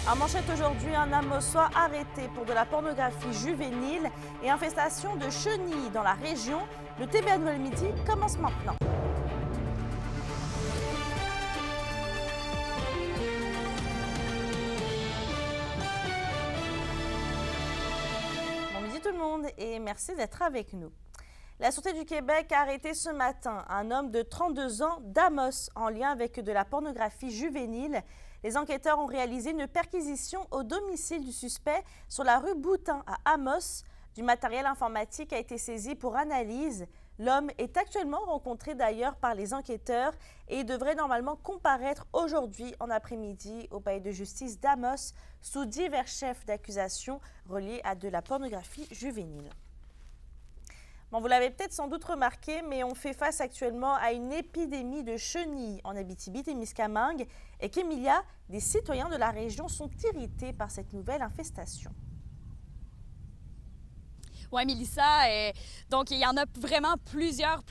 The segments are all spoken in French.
En manchette aujourd'hui, un Amossois arrêté pour de la pornographie juvénile et infestation de chenilles dans la région. Le TVA Nouvelle Midi commence maintenant. Bon midi tout le monde et merci d'être avec nous. La Sûreté du Québec a arrêté ce matin un homme de 32 ans d'Amos en lien avec de la pornographie juvénile. Les enquêteurs ont réalisé une perquisition au domicile du suspect sur la rue Boutin à Amos. Du matériel informatique a été saisi pour analyse. L'homme est actuellement rencontré d'ailleurs par les enquêteurs et devrait normalement comparaître aujourd'hui en après-midi au palais de justice d'Amos sous divers chefs d'accusation reliés à de la pornographie juvénile. Bon, vous l'avez peut-être sans doute remarqué, mais on fait face actuellement à une épidémie de chenilles en Abitibi-Témiscamingue et qu'Emilia, des citoyens de la région sont irrités par cette nouvelle infestation. Oui, Mélissa, donc il y en a vraiment plusieurs,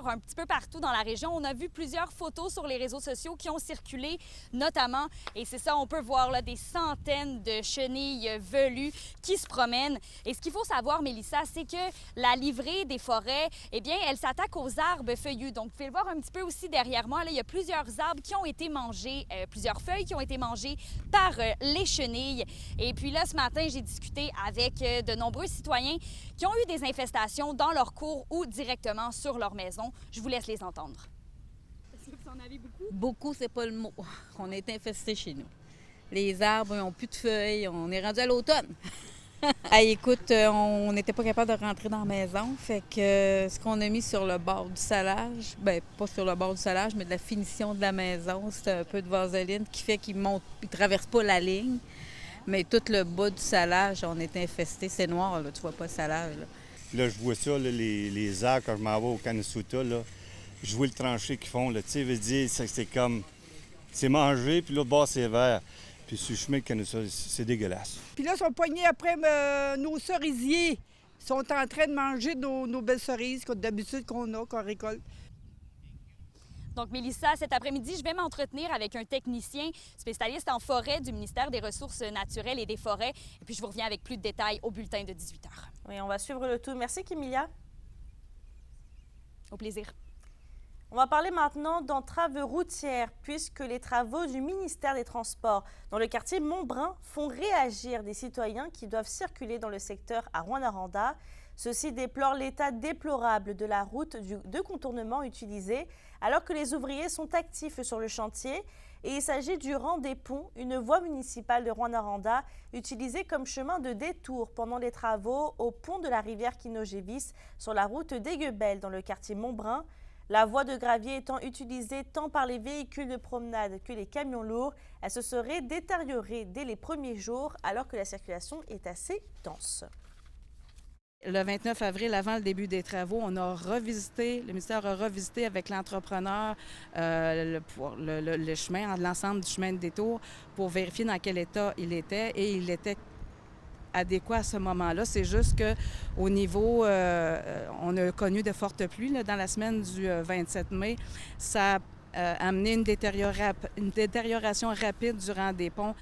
un petit peu partout dans la région. On a vu plusieurs photos sur les réseaux sociaux qui ont circulé, notamment, et c'est ça, on peut voir là, des centaines de chenilles velues qui se promènent. Et ce qu'il faut savoir, Mélissa, c'est que la livrée des forêts, eh bien, elle s'attaque aux arbres feuillus. Donc, vous pouvez le voir un petit peu aussi derrière moi, là, il y a plusieurs arbres qui ont été mangés, plusieurs feuilles qui ont été mangées par les chenilles. Et puis là, ce matin, j'ai discuté avec de nombreux citoyens qui ont eu des infestations dans leur cour ou directement sur leur maison. Je vous laisse les entendre. Est-ce que vous en avez beaucoup? Beaucoup, c'est pas le mot. On est infestés chez nous. Les arbres n'ont plus de feuilles. On est rendu à l'automne. Écoute, on n'était pas capable de rentrer dans la maison. Fait que ce qu'on a mis sur le bord du salage, bien, pas sur le bord du salage, mais de la finition de la maison, c'est un peu de vaseline qui fait qu'il ne traverse pas la ligne. Mais tout le bas du salage, on est infesté. C'est noir, là, tu vois pas le salage. Là, je vois ça, là, les arbres, quand je m'en vais au Canisuta, là, je vois le tranché qu'ils font. Tu sais, veut dire, c'est comme, c'est mangé, puis l'autre bord, c'est vert. Puis sur le chemin de Canisuta, c'est dégueulasse. Puis là, ils sont poignés après nos cerisiers. Ils sont en train de manger nos belles cerises, comme d'habitude qu'on récolte. Donc, Mélissa, cet après-midi, je vais m'entretenir avec un technicien spécialiste en forêt du ministère des Ressources naturelles et des Forêts. Et puis, je vous reviens avec plus de détails au bulletin de 18h. Oui, on va suivre le tout. Merci, Emilia. Au plaisir. On va parler maintenant d'entraves routières, puisque les travaux du ministère des Transports dans le quartier Montbrun font réagir des citoyens qui doivent circuler dans le secteur à Rouyn-Noranda. Ceux-ci déplorent l'état déplorable de la route de contournement utilisée, alors que les ouvriers sont actifs sur le chantier. Et il s'agit du rang des ponts, une voie municipale de Rouyn-Noranda utilisée comme chemin de détour pendant les travaux au pont de la rivière Kinogévis sur la route d'Aiguebelle dans le quartier Montbrun. La voie de gravier étant utilisée tant par les véhicules de promenade que les camions lourds, elle se serait détériorée dès les premiers jours alors que la circulation est assez dense. Le 29 avril, avant le début des travaux, le ministère a revisité avec l'entrepreneur le chemin, l'ensemble du chemin de détour pour vérifier dans quel état il était et il était adéquat à ce moment-là. C'est juste qu'au niveau, on a connu de fortes pluies là, dans la semaine du 27 mai. Ça a amené une détérioration rapide du rang des ponts.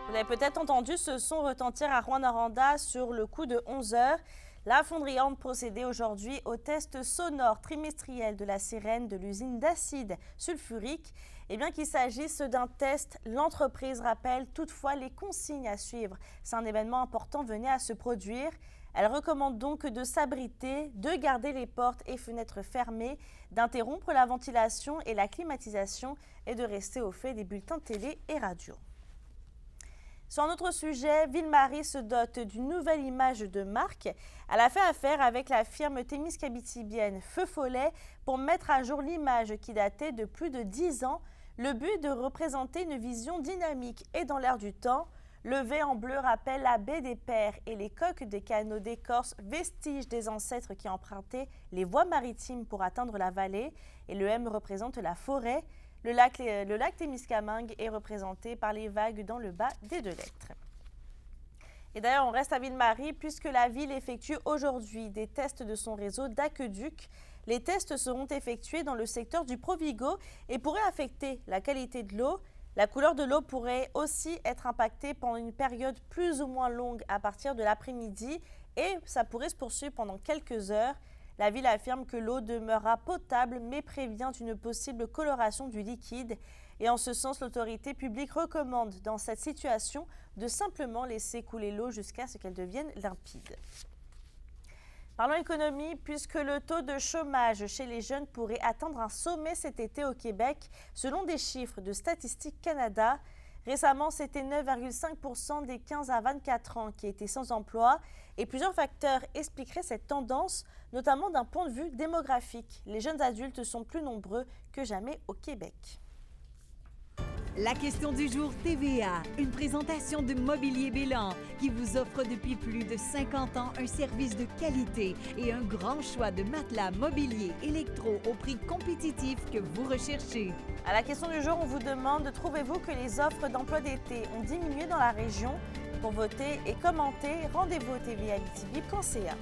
Vous avez peut-être entendu ce son retentir à Rouyn-Noranda sur le coup de 11 h. La fonderie Horn procédait aujourd'hui au test sonore trimestriel de la sirène de l'usine d'acide sulfurique. Et bien qu'il s'agisse d'un test, l'entreprise rappelle toutefois les consignes à suivre. Si un événement important venait à se produire, elle recommande donc de s'abriter, de garder les portes et fenêtres fermées, d'interrompre la ventilation et la climatisation et de rester au fait des bulletins télé et radio. Sur un autre sujet, Ville-Marie se dote d'une nouvelle image de marque. Elle a fait affaire avec la firme témiscabitibienne Feu Follet pour mettre à jour l'image qui datait de plus de 10 ans. Le but de représenter une vision dynamique et dans l'air du temps. Le V en bleu rappelle la baie des Pères et les coques des canaux d'écorce, vestiges des ancêtres qui empruntaient les voies maritimes pour atteindre la vallée. Et le M représente la forêt. Le lac Témiscamingue est représenté par les vagues dans le bas des deux lettres. Et d'ailleurs, on reste à Ville-Marie puisque la ville effectue aujourd'hui des tests de son réseau d'aqueduc. Les tests seront effectués dans le secteur du Provigo et pourraient affecter la qualité de l'eau. La couleur de l'eau pourrait aussi être impactée pendant une période plus ou moins longue à partir de l'après-midi et ça pourrait se poursuivre pendant quelques heures. La ville affirme que l'eau demeurera potable mais prévient d'une possible coloration du liquide. Et en ce sens, l'autorité publique recommande dans cette situation de simplement laisser couler l'eau jusqu'à ce qu'elle devienne limpide. Parlons économie, puisque le taux de chômage chez les jeunes pourrait atteindre un sommet cet été au Québec, selon des chiffres de Statistique Canada. Récemment, c'était 9,5% des 15 à 24 ans qui étaient sans emploi. Et plusieurs facteurs expliqueraient cette tendance, notamment d'un point de vue démographique. Les jeunes adultes sont plus nombreux que jamais au Québec. La question du jour TVA, une présentation de Mobilier Bélan qui vous offre depuis plus de 50 ans un service de qualité et un grand choix de matelas, mobilier, électro au prix compétitif que vous recherchez. À la question du jour, on vous demande, trouvez-vous que les offres d'emploi d'été ont diminué dans la région? Pour voter et commenter, rendez-vous au tva.abitibi.ca.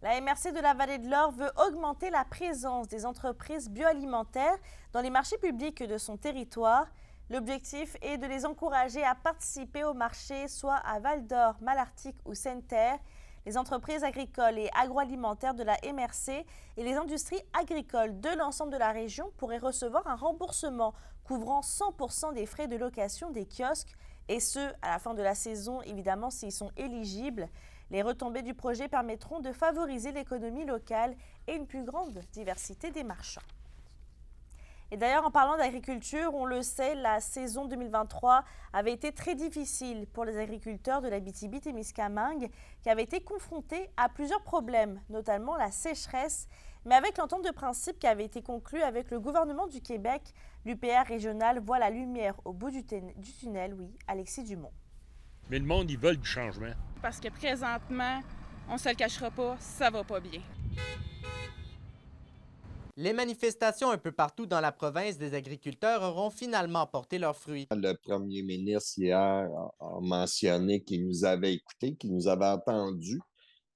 La MRC de la Vallée de l'Or veut augmenter la présence des entreprises bioalimentaires dans les marchés publics de son territoire. L'objectif est de les encourager à participer au marché, soit à Val-d'Or, Malartic ou Sainte-Terre. Les entreprises agricoles et agroalimentaires de la MRC et les industries agricoles de l'ensemble de la région pourraient recevoir un remboursement couvrant 100% des frais de location des kiosques, et ce, à la fin de la saison, évidemment, s'ils sont éligibles. Les retombées du projet permettront de favoriser l'économie locale et une plus grande diversité des marchands. Et d'ailleurs, en parlant d'agriculture, on le sait, la saison 2023 avait été très difficile pour les agriculteurs de l'Abitibi-Témiscamingue qui avaient été confrontés à plusieurs problèmes, notamment la sécheresse. Mais avec l'entente de principe qui avait été conclue avec le gouvernement du Québec, l'UPR régional voit la lumière au bout du tunnel, oui, Alexis Dumont. Mais le monde, ils veulent du changement. Parce que présentement, on ne se le cachera pas, ça va pas bien. Les manifestations un peu partout dans la province des agriculteurs auront finalement porté leurs fruits. Le premier ministre hier a mentionné qu'il nous avait écoutés, qu'il nous avait entendus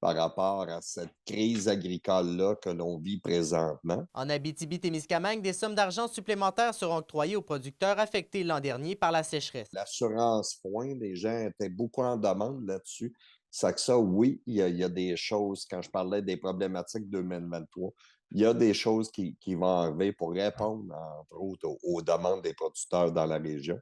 par rapport à cette crise agricole-là que l'on vit présentement. En Abitibi-Témiscamingue, des sommes d'argent supplémentaires seront octroyées aux producteurs affectés l'an dernier par la sécheresse. L'assurance foin, les gens étaient beaucoup en demande là-dessus. C'est que ça, oui, il y a des choses, quand je parlais des problématiques 2023, il y a des choses qui vont arriver pour répondre, entre autres, aux demandes des producteurs dans la région.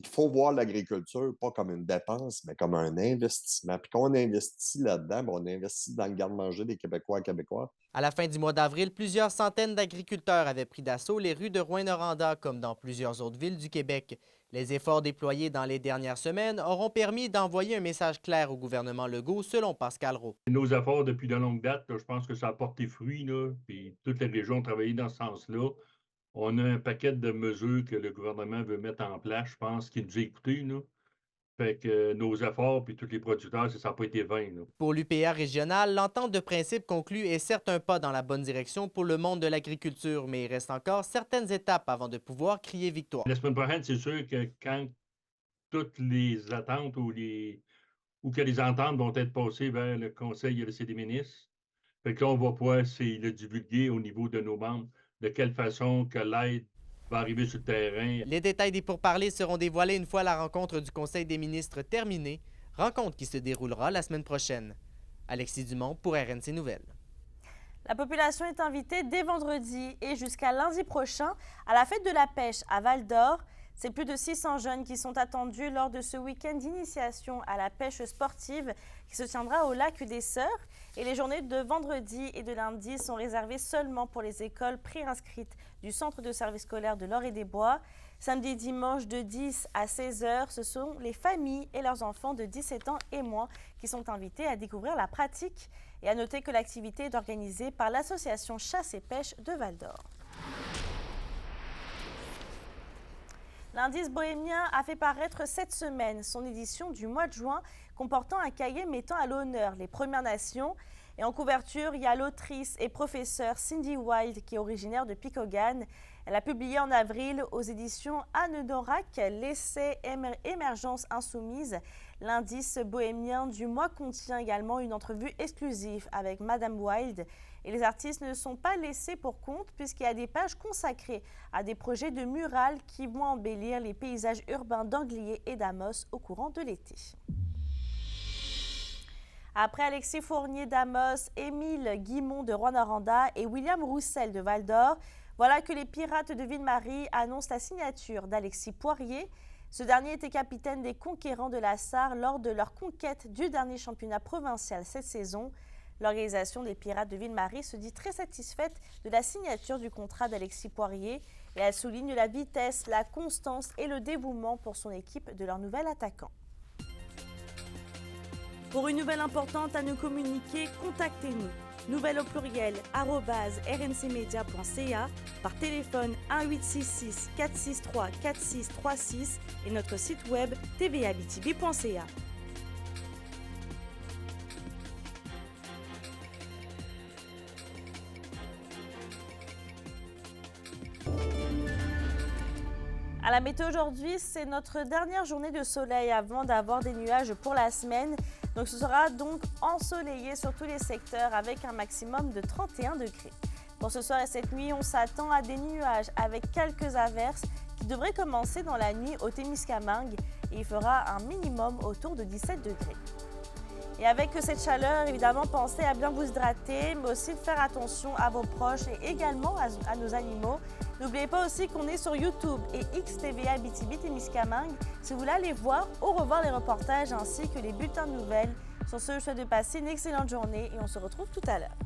Il faut voir l'agriculture pas comme une dépense, mais comme un investissement. Puis quand on investit là-dedans, on investit dans le garde-manger des Québécois et Québécoises. À la fin du mois d'avril, plusieurs centaines d'agriculteurs avaient pris d'assaut les rues de Rouyn-Noranda, comme dans plusieurs autres villes du Québec. Les efforts déployés dans les dernières semaines auront permis d'envoyer un message clair au gouvernement Legault, selon Pascal Roux. Nos efforts depuis de longue date, je pense que ça a porté fruit, là, puis toutes les régions ont travaillé dans ce sens-là. On a un paquet de mesures que le gouvernement veut mettre en place, je pense, qui nous a écoutés, là. Fait que nos efforts, puis tous les producteurs, ça n'a pas été vain, là. Pour l'UPR régional, l'entente de principe conclue est certes un pas dans la bonne direction pour le monde de l'agriculture, mais il reste encore certaines étapes avant de pouvoir crier victoire. La semaine prochaine, c'est sûr que quand toutes les attentes ou que les ententes vont être passées vers le Conseil et des ministres, fait que là, on va pouvoir le divulguer au niveau de nos membres, de quelle façon que l'aide va arriver sur le terrain. Les détails des pourparlers seront dévoilés une fois la rencontre du Conseil des ministres terminée, rencontre qui se déroulera la semaine prochaine. Alexis Dumont pour RNC Nouvelles. La population est invitée dès vendredi et jusqu'à lundi prochain à la fête de la pêche à Val-d'Or. C'est plus de 600 jeunes qui sont attendus lors de ce week-end d'initiation à la pêche sportive qui se tiendra au lac des Sœurs. Et les journées de vendredi et de lundi sont réservées seulement pour les écoles préinscrites du centre de service scolaire de l'Or-et-des-Bois. Samedi et dimanche de 10 à 16 h, ce sont les familles et leurs enfants de 17 ans et moins qui sont invités à découvrir la pratique. Et à noter que l'activité est organisée par l'association Chasse et Pêche de Val-d'Or. L'Indice bohémien a fait paraître cette semaine son édition du mois de juin comportant un cahier mettant à l'honneur les Premières Nations. Et en couverture, il y a l'autrice et professeure Cindy Wilde qui est originaire de Picogan. Elle a publié en avril aux éditions Anne Norac l'essai Émergence insoumise. L'indice bohémien du mois contient également une entrevue exclusive avec Madame Wild. Et les artistes ne sont pas laissés pour compte puisqu'il y a des pages consacrées à des projets de murales qui vont embellir les paysages urbains d'Anglier et d'Amos au courant de l'été. Après Alexis Fournier d'Amos, Émile Guimond de Rouyn-Noranda et William Roussel de Val-d'Or, voilà que les Pirates de Ville-Marie annoncent la signature d'Alexis Poirier. Ce dernier était capitaine des Conquérants de la Sarre lors de leur conquête du dernier championnat provincial cette saison. L'organisation des Pirates de Ville-Marie se dit très satisfaite de la signature du contrat d'Alexis Poirier et elle souligne la vitesse, la constance et le dévouement pour son équipe de leur nouvel attaquant. Pour une nouvelle importante à nous communiquer, contactez-nous. Nouvelle au pluriel @rncmedia.ca, par téléphone 1866 463 4636 et notre site web tvabtb.ca. À la météo aujourd'hui, c'est notre dernière journée de soleil avant d'avoir des nuages pour la semaine. Donc ce sera donc ensoleillé sur tous les secteurs avec un maximum de 31 degrés. Pour ce soir et cette nuit, on s'attend à des nuages avec quelques averses qui devraient commencer dans la nuit au Témiscamingue et il fera un minimum autour de 17 degrés. Et avec cette chaleur, évidemment, pensez à bien vous hydrater, mais aussi de faire attention à vos proches et également à nos animaux. N'oubliez pas aussi qu'on est sur YouTube et XTVA BTB Témiscamingue si vous voulez aller voir ou revoir les reportages ainsi que les bulletins de nouvelles. Sur ce, je vous souhaite de passer une excellente journée et on se retrouve tout à l'heure.